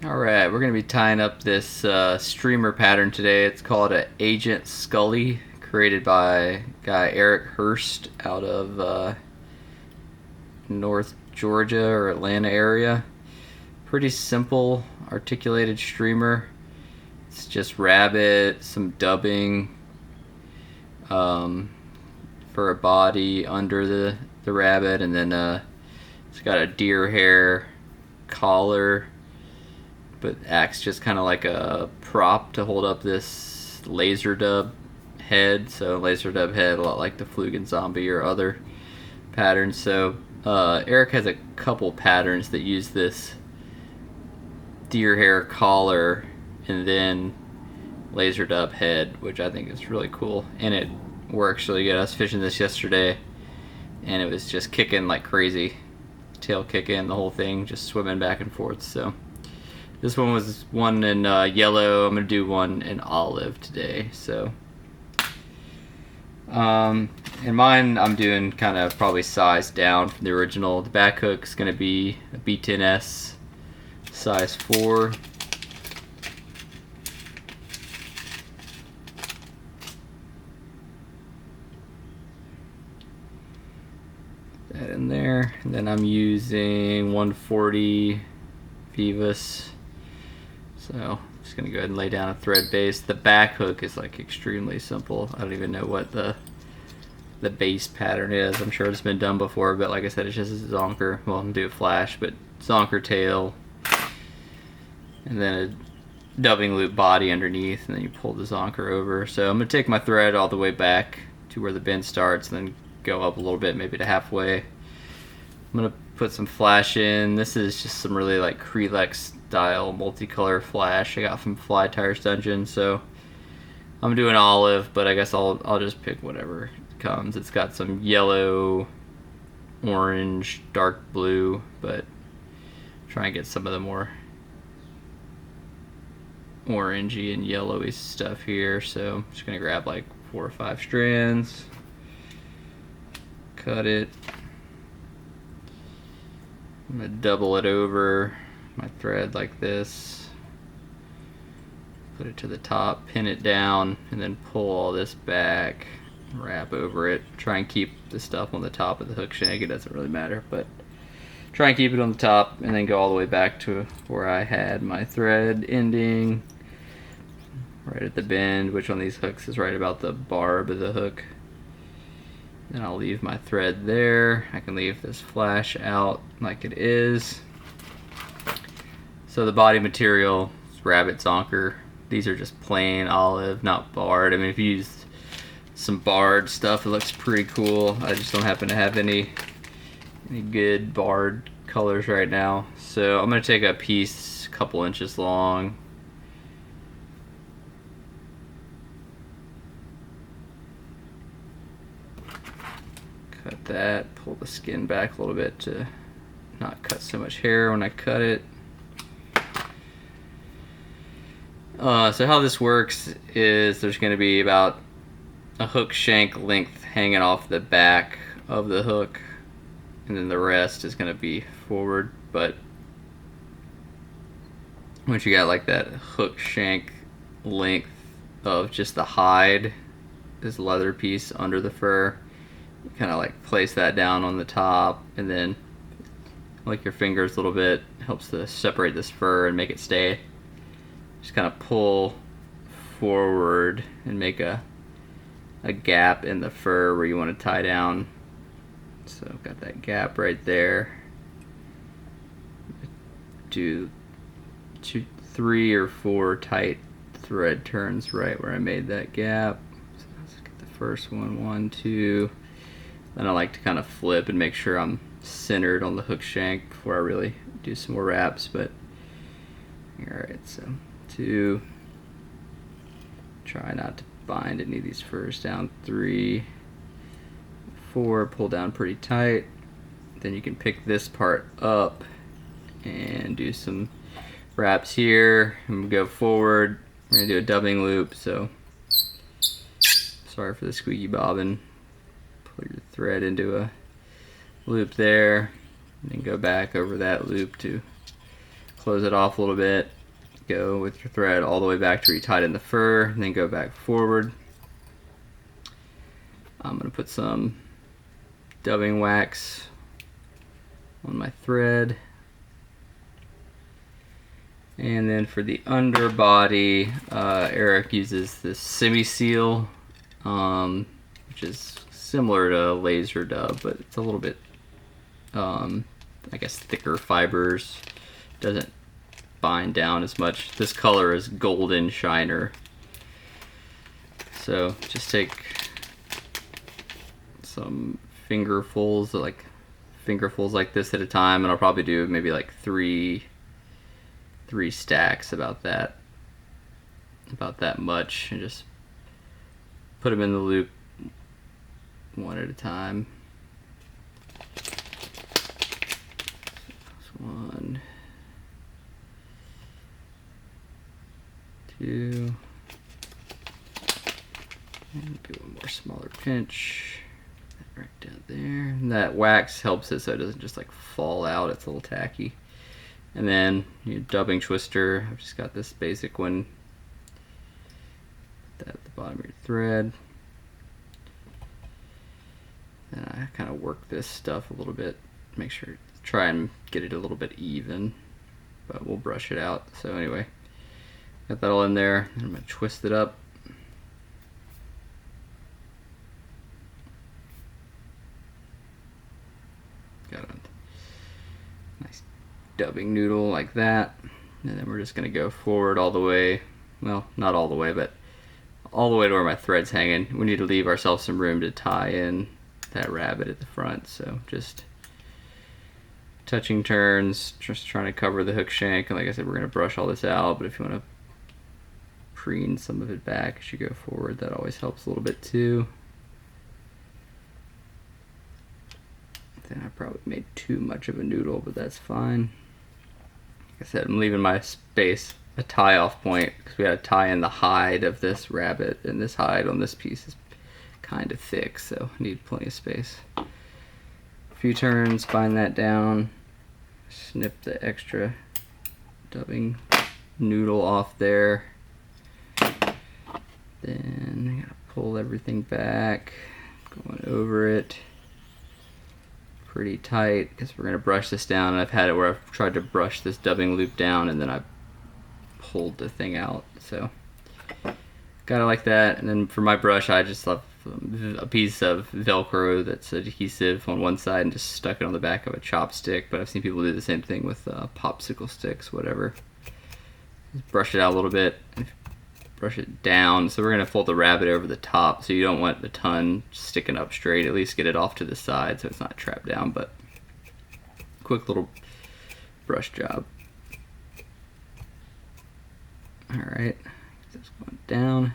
Alright, we're going to be tying up this streamer pattern today. It's called an Agent Scully, created by guy Eric Hurst out of North Georgia or Atlanta area. Pretty simple articulated streamer. It's just rabbit, some dubbing for a body under the rabbit, and then it's got a deer hair collar, but acts just kind of like a prop to hold up this laser dub head. So laser dub head, a lot like the Flugen zombie or other patterns. So Eric has a couple patterns that use this deer hair collar and then laser dub head, which I think is really cool, and it works really good. I was fishing this yesterday and it was just kicking like crazy, tail kicking, the whole thing just swimming back and forth. So this one was one in yellow. I'm gonna do one in olive today. So in mine I'm doing kind of probably size down from the original. The back hook is gonna be a B10S size 4. That in there, and then I'm using 140 Vivas. So I'm just gonna go ahead and lay down a thread base. The back hook is like extremely simple. I don't even know what the base pattern is. I'm sure it's been done before, but like I said, it's just a zonker. Well, I'm gonna do a flash, but zonker tail, and then a dubbing loop body underneath, and then you pull the zonker over. So I'm gonna take my thread all the way back to where the bend starts, and then go up a little bit, maybe to halfway. I'm gonna put some flash in. This is just some really like Krelex style multicolor flash I got from Fly Tires Dungeon. So I'm doing olive, but I guess I'll just pick whatever comes. It's got some yellow, orange, dark blue, but try and get some of the more orangey and yellowy stuff here. So I'm just gonna grab like 4 or 5 strands, cut it. I'm gonna double it over my thread like this, put it to the top, pin it down, and then pull all this back, wrap over it. Try and keep the stuff on the top of the hook shank. It doesn't really matter, but try and keep it on the top, and then go all the way back to where I had my thread ending, right at the bend, which on these hooks is right about the barb of the hook. Then I'll leave my thread there. I can leave this flash out like it is. So the body material is rabbit zonker. These are just plain olive, not barred. I mean, if you use some barred stuff, it looks pretty cool. I just don't happen to have any good barred colors right now. So I'm gonna take a piece a couple inches long, cut that, pull the skin back a little bit to not cut so much hair when I cut it. So how this works is there's going to be about a hook shank length hanging off the back of the hook, and then the rest is going to be forward. But once you got like that hook shank length of just the hide, this leather piece under the fur, kind of like place that down on the top, and then like your fingers a little bit, helps to separate this fur and make it stay. Just kind of pull forward and make a gap in the fur where you want to tie down. So I've got that gap right there. Do 3 or 4 tight thread turns right where I made that gap. So let's get the first one, 1, 2. Then I like to kind of flip and make sure I'm centered on the hook shank before I really do some more wraps. But alright, so 2. Try not to bind any of these furs down. 3, 4, pull down pretty tight. Then you can pick this part up and do some wraps here and go forward. We're gonna do a dubbing loop, so sorry for the squeaky bobbin. Put your thread into a loop there, and then go back over that loop to close it off a little bit. Go with your thread all the way back to where you tied in the fur, and then go back forward. I'm going to put some dubbing wax on my thread. And then for the underbody, Eric uses this semi-seal, which is similar to laser dub, but it's a little bit, I guess, thicker fibers. Doesn't bind down as much. This color is golden shiner. So just take some fingerfuls like this at a time, and I'll probably do maybe like three stacks, about that much, and just put them in the loop one at a time. One, two, and do one more smaller pinch right down there. And that wax helps it so it doesn't just like fall out. It's a little tacky. And then your dubbing twister. I've just got this basic one. Put that at the bottom of your thread. And I kind of work this stuff a little bit. Make sure, try and get it a little bit even, but we'll brush it out. So anyway, got that all in there. I'm gonna twist it up. Got a nice dubbing noodle like that. And then we're just gonna go forward all the way. Well, not all the way, but all the way to where my thread's hanging. We need to leave ourselves some room to tie in that rabbit at the front. So just touching turns, just trying to cover the hook shank. And like I said, we're gonna brush all this out, but if you wanna preen some of it back as you go forward, that always helps a little bit too. Then I probably made too much of a noodle, but that's fine. Like I said, I'm leaving my space a tie off point because we got to tie in the hide of this rabbit, and this hide on this piece is kind of thick, so I need plenty of space. A few turns, bind that down, snip the extra dubbing noodle off there. Then I gotta pull everything back, going over it pretty tight because we're gonna brush this down. And I've had it where I've tried to brush this dubbing loop down and then I pulled the thing out. So got it like that. And then for my brush, I just left a piece of Velcro that's adhesive on one side and just stuck it on the back of a chopstick. But I've seen people do the same thing with popsicle sticks, whatever. Just brush it out a little bit. Brush it down. So we're going to fold the rabbit over the top, so you don't want the ton sticking up straight. At least get it off to the side so it's not trapped down, but quick little brush job. Alright, that's going down.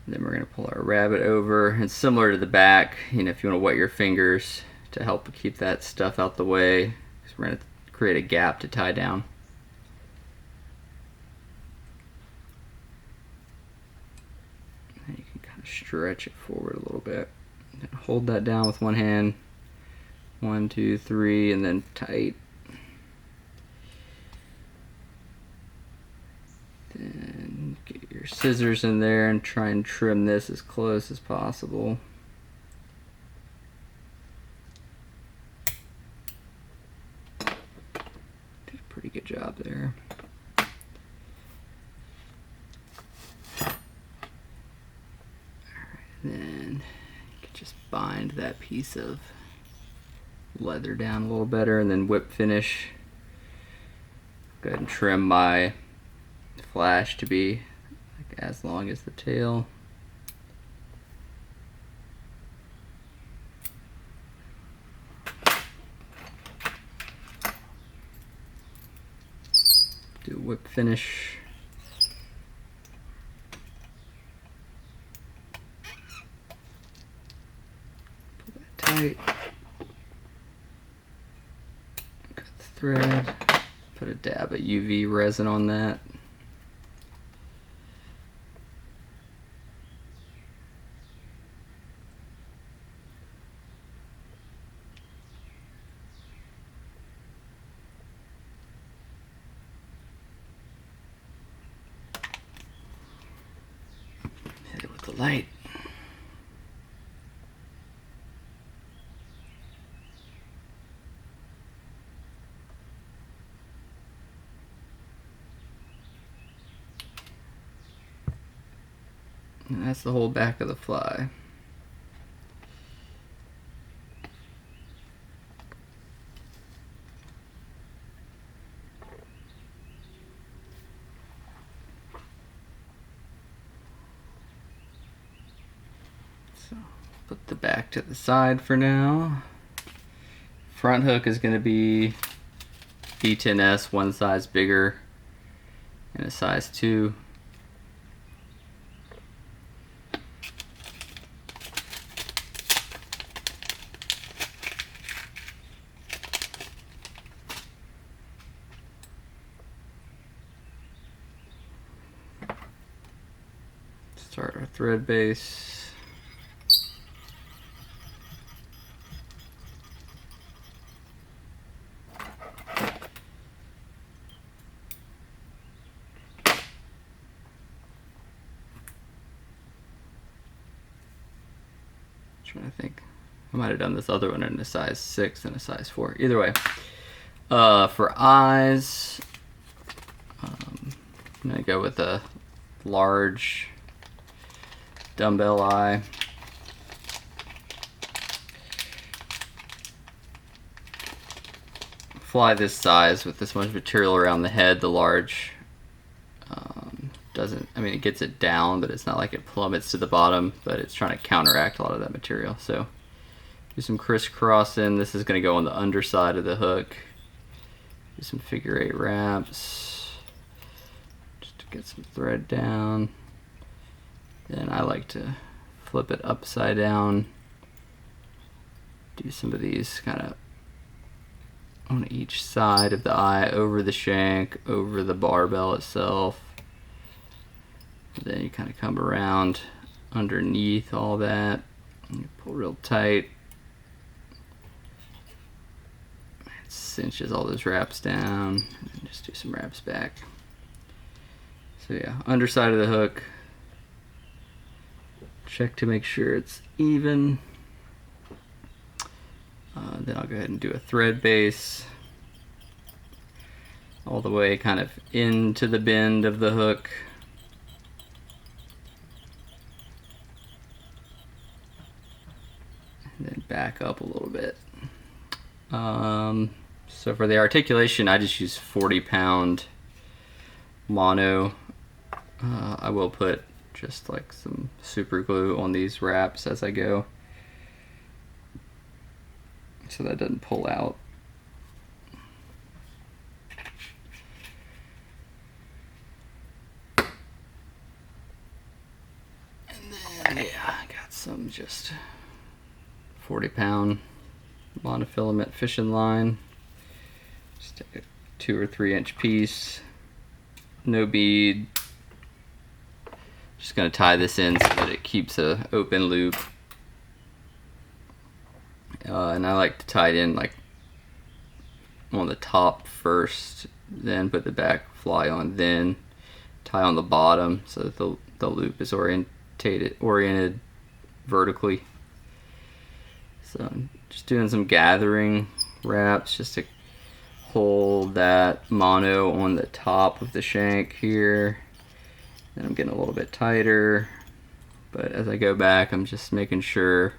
Then we're going to pull our rabbit over. And similar to the back, you know, if you want to wet your fingers to help keep that stuff out the way, because we're going to create a gap to tie down. And you can kind of stretch it forward a little bit. And hold that down with one hand. 1, 2, 3, and then tight. Then get your scissors in there and try and trim this as close as possible. Did a pretty good job there. Then you can just bind that piece of leather down a little better and then whip finish. Go ahead and trim my flash to be like as long as the tail. Do a whip finish. Tight. Cut the thread. Put a dab of UV resin on that. light. And that's the whole back of the fly. So put the back to the side for now. Front hook is going to be B10S, one size bigger, and a size 2. Start our thread base. Trying to think, I might have done this other one in a size 6 and a size 4. Either way, for eyes, I'm gonna go with a large dumbbell eye. Fly this size with this much material around the head, the large doesn't, I mean, it gets it down, but it's not like it plummets to the bottom, but it's trying to counteract a lot of that material. So do some crisscrossing. This is going to go on the underside of the hook. Do some figure 8 wraps just to get some thread down. Then I like to flip it upside down. Do some of these kind of on each side of the eye, over the shank, over the barbell itself. Then you kind of come around underneath all that, and you pull real tight. It cinches all those wraps down, and just do some wraps back. So yeah, underside of the hook. Check to make sure it's even. Then I'll go ahead and do a thread base all the way kind of into the bend of the hook. And then back up a little bit. So for the articulation, I just use 40-pound mono. I will put just like some super glue on these wraps as I go, so that doesn't pull out. And then, yeah, I got some just 40-pound monofilament fishing line. Just take a 2 or 3 inch piece, no bead. Just gonna tie this in so that it keeps a open loop. And I like to tie it in like on the top first, then put the back fly on, then tie on the bottom so that the loop is oriented vertically. So I'm just doing some gathering wraps just to hold that mono on the top of the shank here. Then I'm getting a little bit tighter, but as I go back, I'm just making sure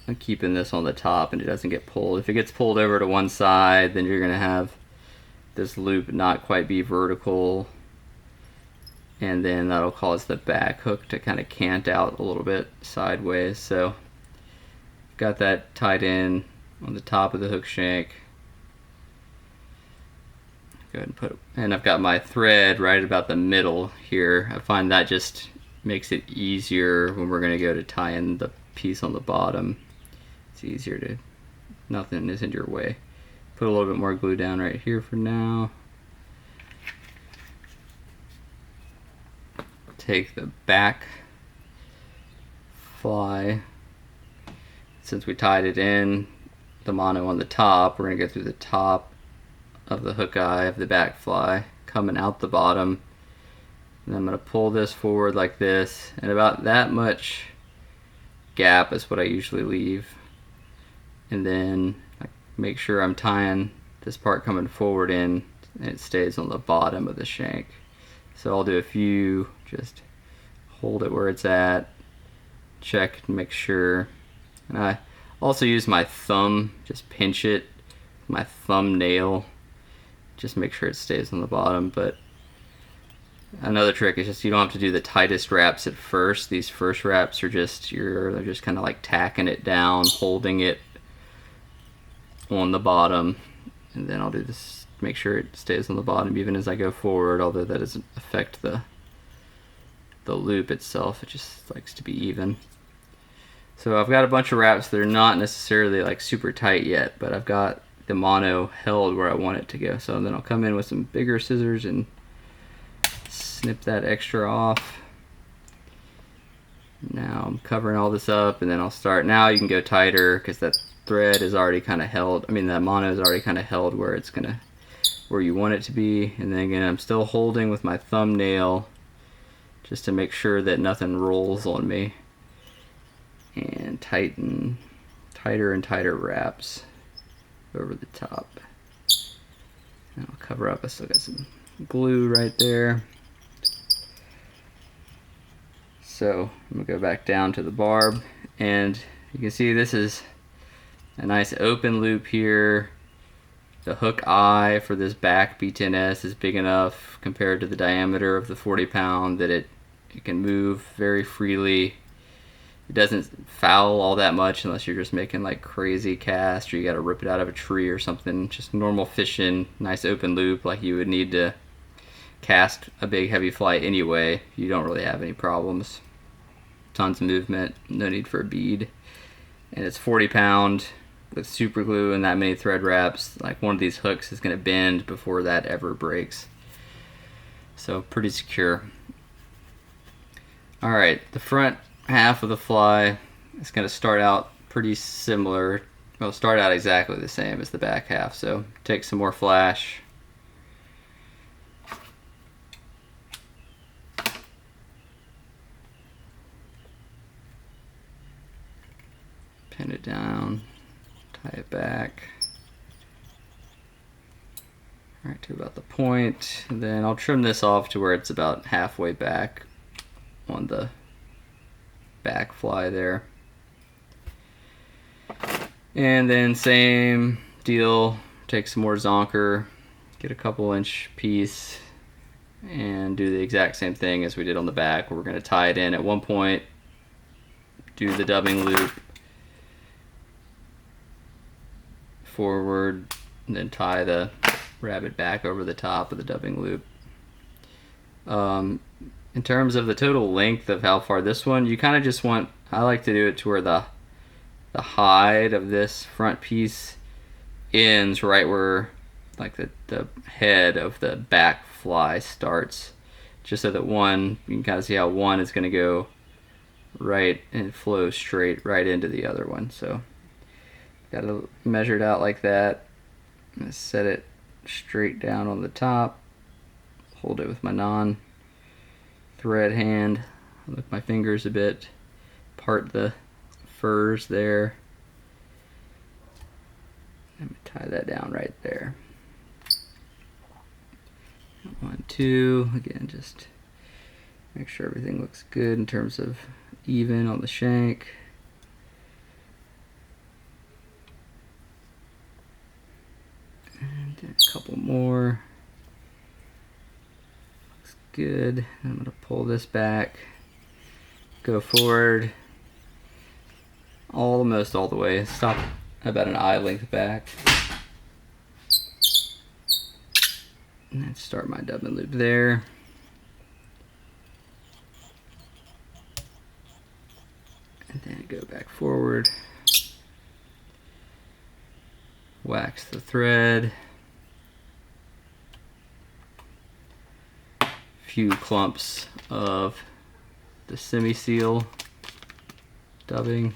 I'm keeping this on the top and it doesn't get pulled. If it gets pulled over to one side, then you're gonna have this loop not quite be vertical, and then that'll cause the back hook to kind of cant out a little bit sideways. So got that tied in on the top of the hook shank. Go ahead and put it, and I've got my thread right about the middle here. I find that just makes it easier when we're gonna go to tie in the piece on the bottom. It's easier to, nothing is in your way. Put a little bit more glue down right here for now. Take the back fly. Since we tied it in, the mono on the top, we're gonna go through the top of the hook eye of the back fly, coming out the bottom, And I'm going to pull this forward like this, and about that much gap is what I usually leave. And then make sure I'm tying this part coming forward in and it stays on the bottom of the shank. So I'll do a few, just hold it where it's at, check and make sure. And I also use my thumb, just pinch it, my thumbnail, just make sure it stays on the bottom. But another trick is just you don't have to do the tightest wraps at first. These first wraps are just, they're just kind of like tacking it down, holding it on the bottom, and then I'll do this, make sure it stays on the bottom even as I go forward, although that doesn't affect the loop itself. It just likes to be even. So I've got a bunch of wraps that are not necessarily like super tight yet, but I've got the mono held where I want it to go. So then I'll come in with some bigger scissors and snip that extra off. Now I'm covering all this up, and then I'll start. Now you can go tighter because that thread is already kind of held. I mean, that mono is already kind of held where it's gonna, where you want it to be. And then again, I'm still holding with my thumbnail just to make sure that nothing rolls on me. And tighter and tighter wraps over the top. And I'll cover up. I still got some glue right there. So I'm gonna go back down to the barb, and you can see this is a nice open loop here. The hook eye for this back B10S is big enough compared to the diameter of the 40-pound that it can move very freely. It doesn't foul all that much unless you're just making like crazy cast or you got to rip it out of a tree or something. Just normal fishing, nice open loop like you would need to cast a big heavy fly anyway. You don't really have any problems. Tons of movement, no need for a bead. And it's 40-pound with super glue and that many thread wraps. Like one of these hooks is going to bend before that ever breaks. So pretty secure. Alright, the front half of the fly is going to start out pretty similar. Well, start out exactly the same as the back half. So take some more flash. Pin it down, tie it back. Alright, to about the point. And then I'll trim this off to where it's about halfway back on the back fly there. And then same deal, take some more zonker, get a couple inch piece, and do the exact same thing as we did on the back. We're going to tie it in at one point, do the dubbing loop, forward, and then tie the rabbit back over the top of the dubbing loop. In terms of the total length of how far this one, you kind of just want, I like to do it to where the hide of this front piece ends right where like the head of the back fly starts, just so that one, you can kind of see how one is going to go right and flow straight right into the other one. So got to measure it out like that. I'm going to set it straight down on the top, hold it with my non-thread hand, lift my fingers a bit, part the furs there, and tie that down right there. 1, 2, again, just make sure everything looks good in terms of even on the shank. And a couple more. Looks good. I'm going to pull this back, go forward almost all the way, stop about an eye length back, and then start my dubbing loop there. And then go back forward, wax the thread, a few clumps of the semi-seal dubbing.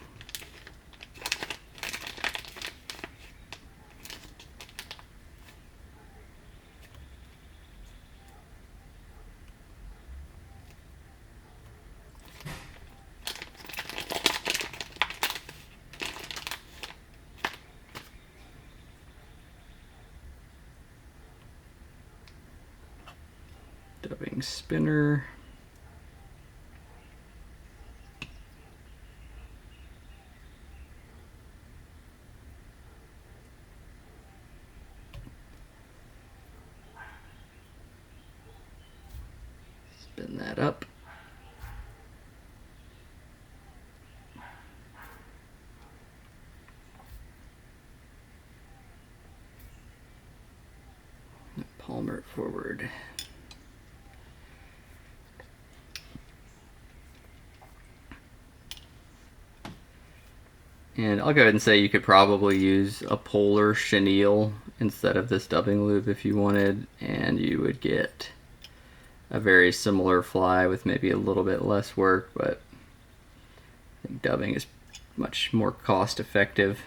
dubbing spinner. Spin that up. Palmer it forward. And I'll go ahead and say you could probably use a polar chenille instead of this dubbing loop if you wanted, and you would get a very similar fly with maybe a little bit less work, but I think dubbing is much more cost effective.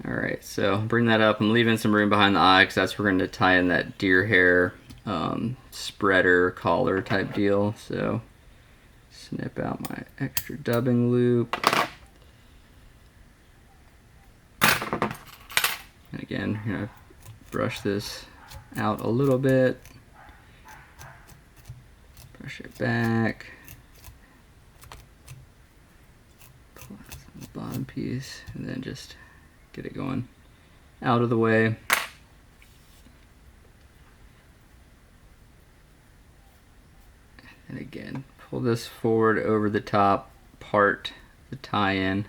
Alright, so bring that up. I'm leaving some room behind the eye because that's where we're going to tie in that deer hair spreader collar type deal. So snip out my extra dubbing loop. And again, you're going to brush this out a little bit. Brush it back. Pull out the bottom piece and then just get it going out of the way. And again, pull this forward over the top part, the tie-in.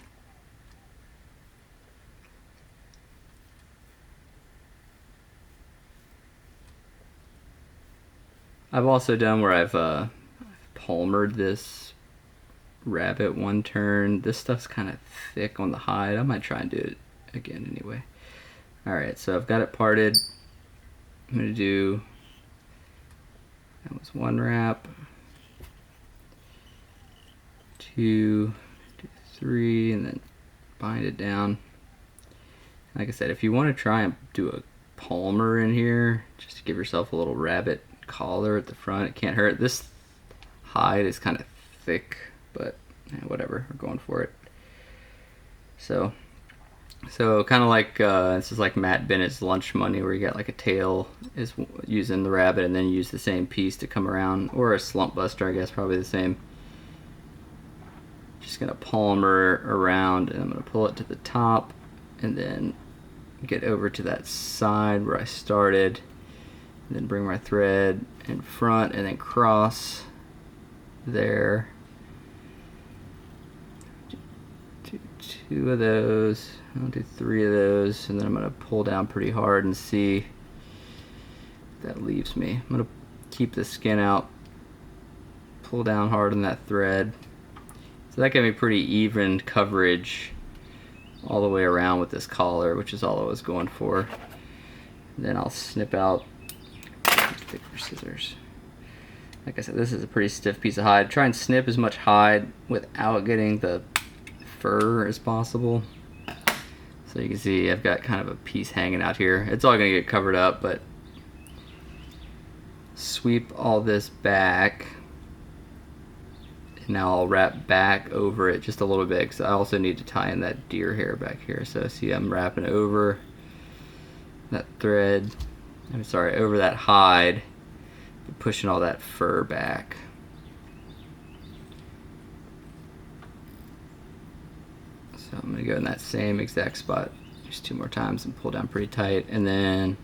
I've also done where I've palmered this rabbit one turn. This stuff's kind of thick on the hide. I might try and do it again anyway. Alright, so I've got it parted. I'm going to do, that was one wrap, 2, 3, and then bind it down. Like I said, if you want to try and do a palmer in here, just to give yourself a little rabbit collar at the front, it can't hurt. This hide is kind of thick, but whatever, we're going for it. So kind of like this is like Matt Bennett's Lunch Money, where you got like a tail is using the rabbit and then you use the same piece to come around, or a slump buster, I guess probably the same. Just gonna palmer around and I'm gonna pull it to the top and then get over to that side where I started, and then bring my thread in front and then cross there. Do 2 of those. I'll do 3 of those, and then I'm going to pull down pretty hard and see if that leaves me. I'm going to keep the skin out, pull down hard on that thread. So that gave me pretty even coverage all the way around with this collar, which is all I was going for. And then I'll snip out thicker scissors. Like I said, this is a pretty stiff piece of hide. Try and snip as much hide without getting the fur as possible. So you can see I've got kind of a piece hanging out here. It's all going to get covered up, but sweep all this back. And now I'll wrap back over it just a little bit, because I also need to tie in that deer hair back here. So see, I'm wrapping over that thread, I'm sorry, over that hide, pushing all that fur back. So I'm going to go in that same exact spot just 2 more times and pull down pretty tight. And then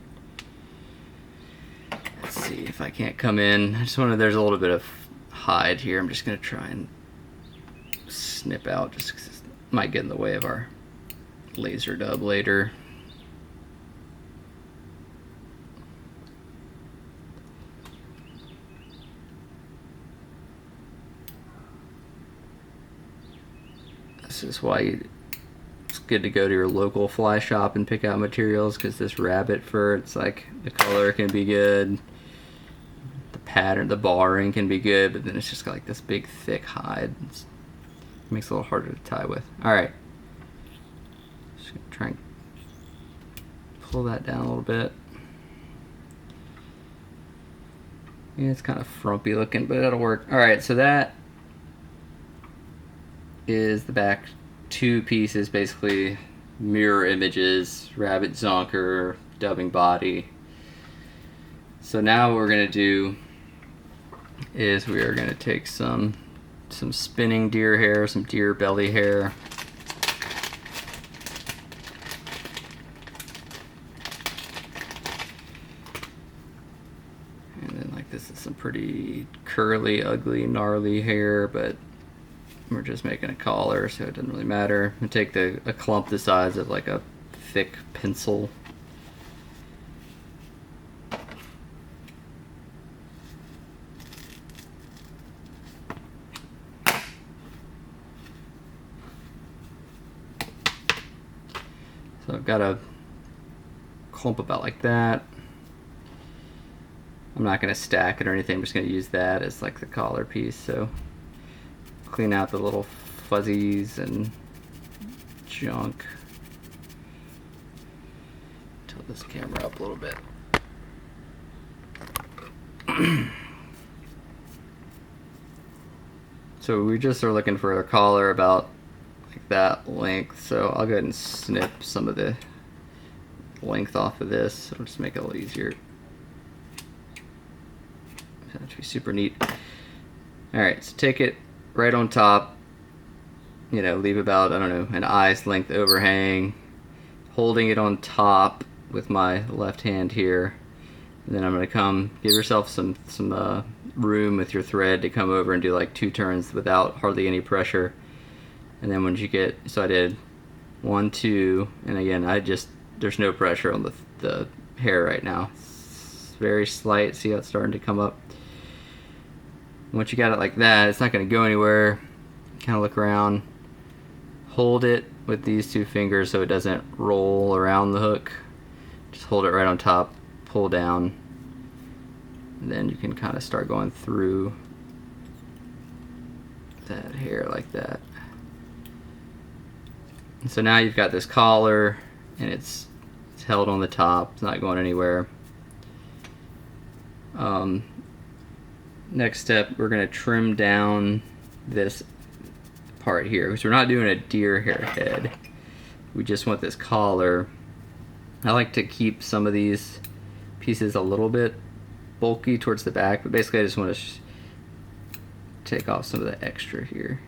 let's see if I can't come in. I just want to, there's a little bit of hide here. I'm just going to try and snip out, just because it might get in the way of our laser dub later. This is why it's good to go to your local fly shop and pick out materials, because this rabbit fur, it's like the color can be good, the pattern, the barring can be good, but then it's just got like this big thick hide. It makes it a little harder to tie with. Alright, just gonna try and pull that down a little bit. Yeah, it's kind of frumpy looking, but that'll work. Alright, so that is the back 2 pieces, basically mirror images, rabbit zonker, dubbing body. So now what we're gonna do is we are gonna take some spinning deer hair, some deer belly hair. And then like this is some pretty curly, ugly, gnarly hair, but we're just making a collar, so it doesn't really matter. And take a clump the size of like a thick pencil. So I've got a clump about like that. I'm not going to stack it or anything, I'm just going to use that as like the collar piece. So clean out the little fuzzies and junk. Tilt this camera up a little bit. So we just are looking for a collar about like that length, so I'll go ahead and snip some of the length off of this. It'll just make it a little easier. That should be super neat. Alright, so take it right on top, you know, leave about, I don't know, an eye's length overhang, holding it on top with my left hand here. And then I'm going to come, give yourself some room with your thread to come over and do like 2 turns without hardly any pressure. And then once you get, so I did 1, 2, and again, there's no pressure on the hair right now. It's very slight, see how it's starting to come up. Once you got it like that, it's not going to go anywhere. Kind of look around, hold it with these 2 fingers so it doesn't roll around the hook. Just hold it right on top, pull down, and then you can kind of start going through that hair like that. And so now you've got this collar, and it's held on the top, it's not going anywhere. Next step, we're going to trim down this part here, because we're not doing a deer hair head. We just want this collar. I like to keep some of these pieces a little bit bulky towards the back, but basically I just want to take off some of the extra here.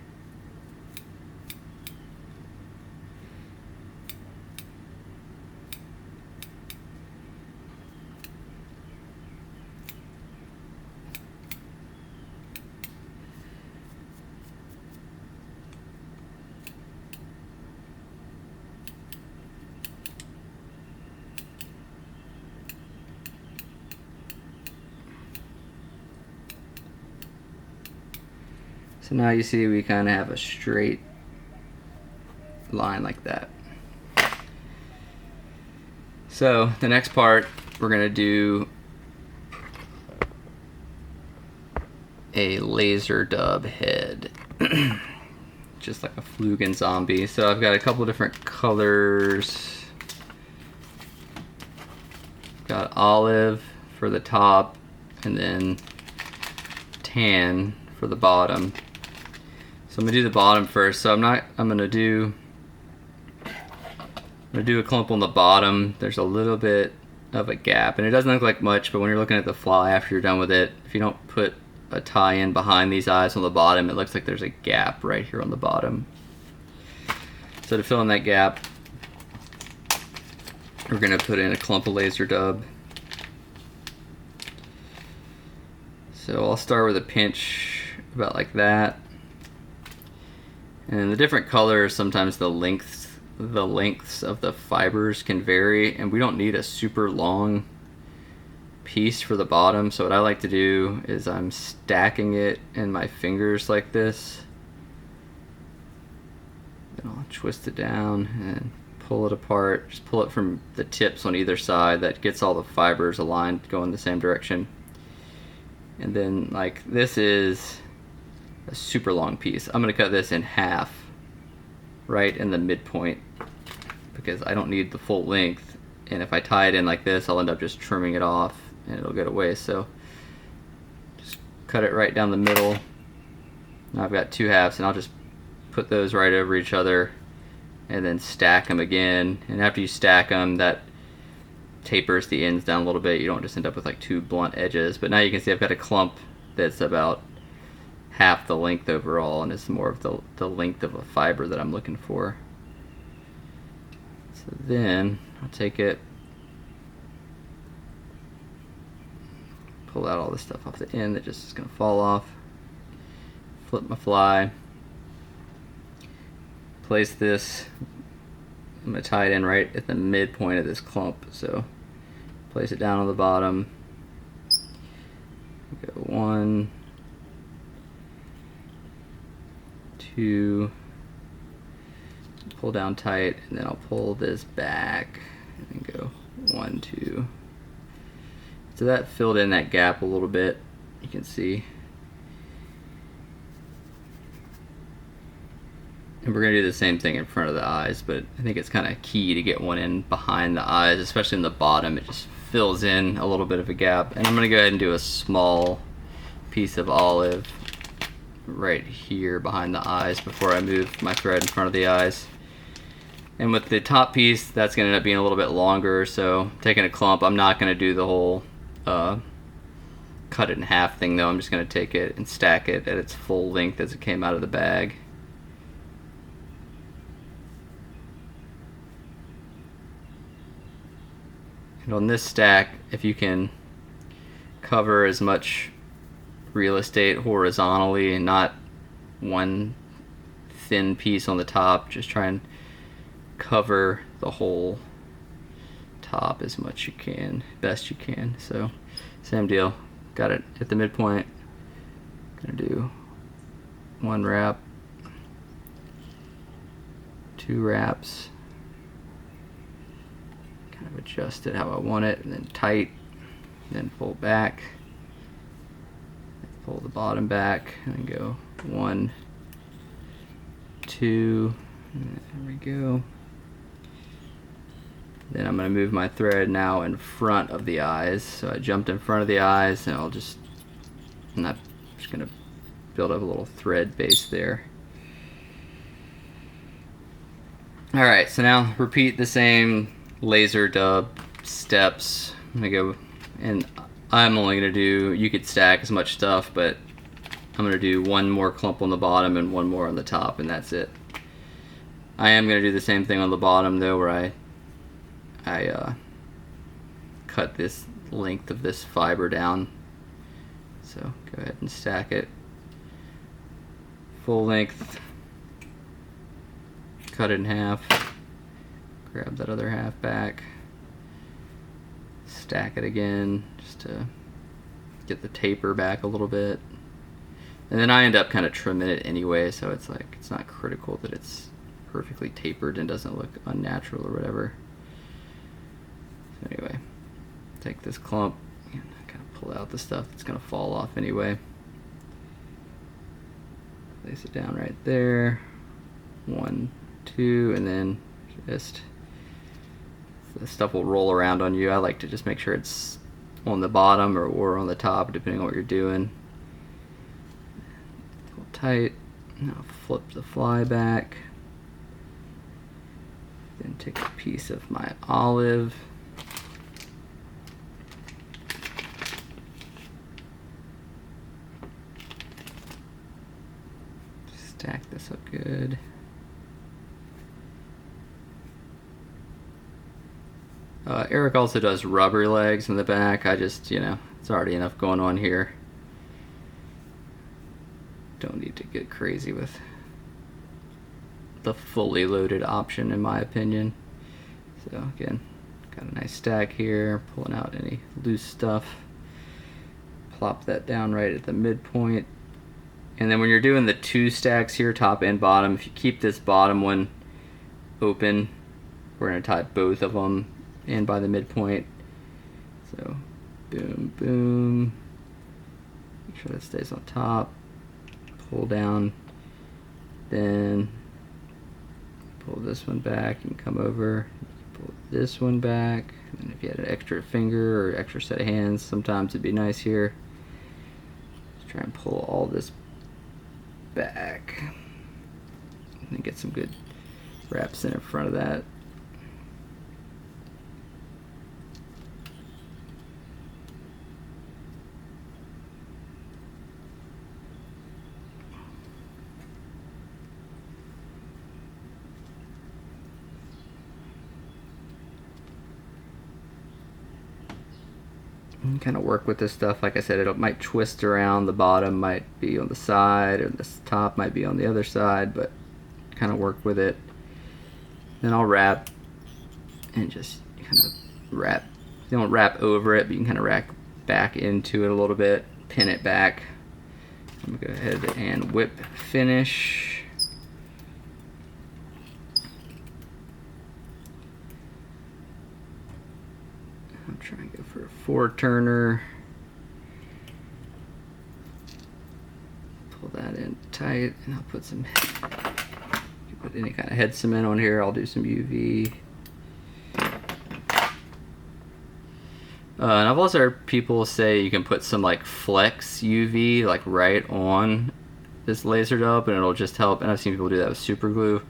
So now you see we kind of have a straight line like that. So the next part, we're going to do a laser dub head. Just like a Flugen zombie. So I've got a couple different colors. Got olive for the top, and then tan for the bottom. So I'm gonna do the bottom first. So I'm gonna do a clump on the bottom. There's a little bit of a gap, and it doesn't look like much, but when you're looking at the fly after you're done with it, if you don't put a tie in behind these eyes on the bottom, it looks like there's a gap right here on the bottom. So to fill in that gap, we're gonna put in a clump of laser dub. So I'll start with a pinch about like that. And the different colors, sometimes the lengths of the fibers can vary, and we don't need a super long piece for the bottom. So what I like to do is I'm stacking it in my fingers like this. Then I'll twist it down and pull it apart. Just pull it from the tips on either side. That gets all the fibers aligned, going the same direction. And then like this is a super long piece. I'm gonna cut this in half right in the midpoint because I don't need the full length, and if I tie it in like this, I'll end up just trimming it off and it'll go to waste. So just cut it right down the middle. Now I've got 2 halves, and I'll just put those right over each other and then stack them again. And after you stack them, that tapers the ends down a little bit. You don't just end up with like two blunt edges. But now you can see I've got a clump that's about half the length overall, and it's more of the length of a fiber that I'm looking for. So then I'll take it, pull out all this stuff off the end that just is going to fall off, flip my fly, place this, I'm going to tie it in right at the midpoint of this clump, so place it down on the bottom, go 1, 2, pull down tight, and then I'll pull this back and go 1, 2. So that filled in that gap a little bit, you can see. And we're going to do the same thing in front of the eyes, but I think it's kind of key to get one in behind the eyes, especially in the bottom. It just fills in a little bit of a gap. And I'm going to go ahead and do a small piece of olive right here behind the eyes before I move my thread in front of the eyes. And with the top piece, that's going to end up being a little bit longer, so taking a clump, I'm not going to do the whole cut it in half thing though. I'm just going to take it and stack it at its full length as it came out of the bag. And on this stack, if you can cover as much real estate horizontally and not one thin piece on the top, just try and cover the whole top as much you can, best you can. So same deal, got it at the midpoint, gonna do 1 wrap, 2 wraps, kind of adjust it how I want it, and then tight, then pull back, pull the bottom back, and go 1, 2, there we go. Then I'm going to move my thread now in front of the eyes. So I jumped in front of the eyes, and I'm just going to build up a little thread base there. Alright, so now repeat the same laser dub steps. I'm going to go, and I'm only going to do, you could stack as much stuff, but I'm going to do 1 more clump on the bottom and 1 more on the top, and that's it. I am going to do the same thing on the bottom though, where I cut this length of this fiber down. So go ahead and stack it full length, cut it in half, grab that other half back, stack it again just to get the taper back a little bit, and then I end up kind of trimming it anyway, so it's like it's not critical that it's perfectly tapered and doesn't look unnatural or whatever. So anyway, take this clump and kind of pull out the stuff that's going to fall off anyway. Place it down right there. 1, 2, and then just the stuff will roll around on you. I like to just make sure it's on the bottom or on the top, depending on what you're doing. Pull tight. Now flip the fly back. Then take a piece of my olive. Stack this up good. Eric also does rubber legs in the back. I just, it's already enough going on here. Don't need to get crazy with the fully loaded option, in my opinion. So again, got a nice stack here, pulling out any loose stuff. Plop that down right at the midpoint. And then when you're doing the 2 stacks here, top and bottom, if you keep this bottom one open, we're going to tie both of them in by the midpoint. So boom, boom. Make sure that stays on top. Pull down. Then pull this one back and come over. Pull this one back. And if you had an extra finger or extra set of hands, sometimes it'd be nice here. Just try and pull all this back and get some good wraps in front of that. Kind of work with this stuff. Like I said, it might twist around. The bottom might be on the side, or the top might be on the other side, but kind of work with it. Then I'll wrap and just kind of wrap. You don't wrap over it, but you can kind of wrap back into it a little bit, pin it back. I'm gonna go ahead and whip finish. I'm trying to go for a 4-turner. Pull that in tight, and I'll put some. Put any kind of head cement on here. I'll do some UV. And I've also heard people say you can put some like flex UV like right on this laser dub, and it'll just help. And I've seen people do that with super glue.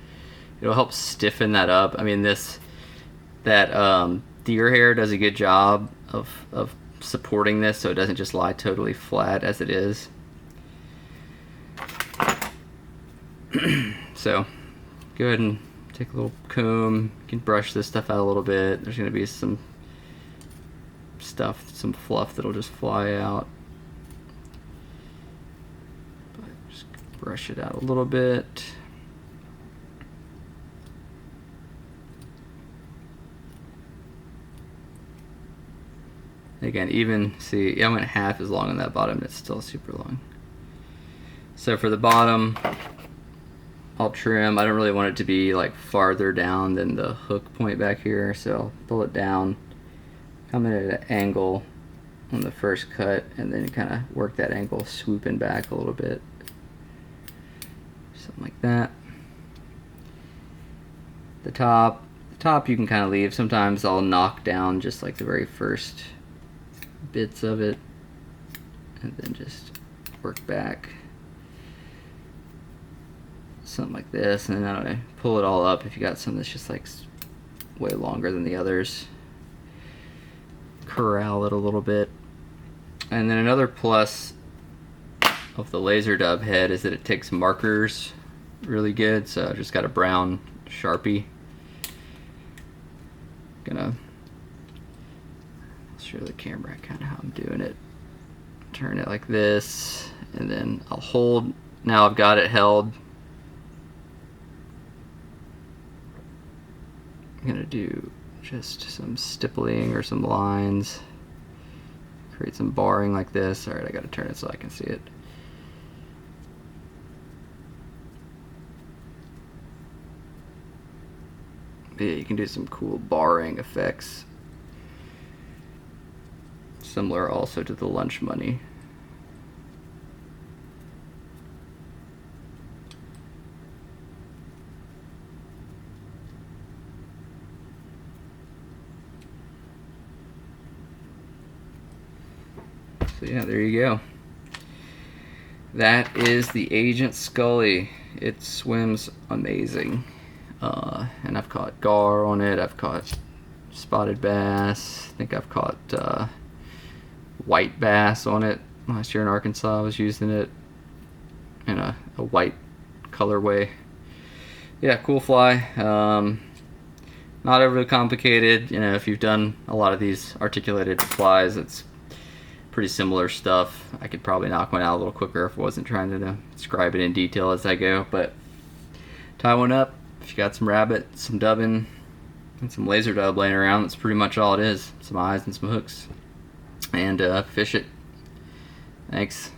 It'll help stiffen that up. I mean, that deer hair does a good job of supporting this, so it doesn't just lie totally flat as it is. So go ahead and take a little comb. You can brush this stuff out a little bit. There's going to be some stuff, some fluff that'll just fly out. But just brush it out a little bit. Again, even see, I went half as long on that bottom, and it's still super long. So for the bottom, I'll trim. I don't really want it to be like farther down than the hook point back here, so I'll pull it down, come in at an angle on the first cut, and then kind of work that angle swooping back a little bit. Something like that. The top you can kind of leave. Sometimes I'll knock down just like the very first bits of it, and then just work back. Something like this, and then I don't know, pull it all up if you got something that's just like way longer than the others. Corral it a little bit. And then another plus of the laser dub head is that it takes markers really good, so I just got a brown Sharpie. Gonna show the camera kind of how I'm doing it. Turn it like this, and then I'll hold. Now I've got it held. I'm gonna do just some stippling or some lines, create some barring like this. Alright, I gotta turn it so I can see it. But yeah, you can do some cool barring effects, similar also to the lunch money. So yeah, there you go. That is the Agent Scully. It swims amazing. And I've caught gar on it, I've caught spotted bass, I think I've caught white bass on it. Last year in Arkansas I was using it in a white colorway. Yeah, cool fly. Not overly complicated. You know, if you've done a lot of these articulated flies, it's pretty similar stuff. I could probably knock one out a little quicker if I wasn't trying to describe it in detail as I go, but tie one up. If you got some rabbit, some dubbing, and some laser dub laying around, that's pretty much all it is. Some eyes and some hooks. And fish it. Thanks.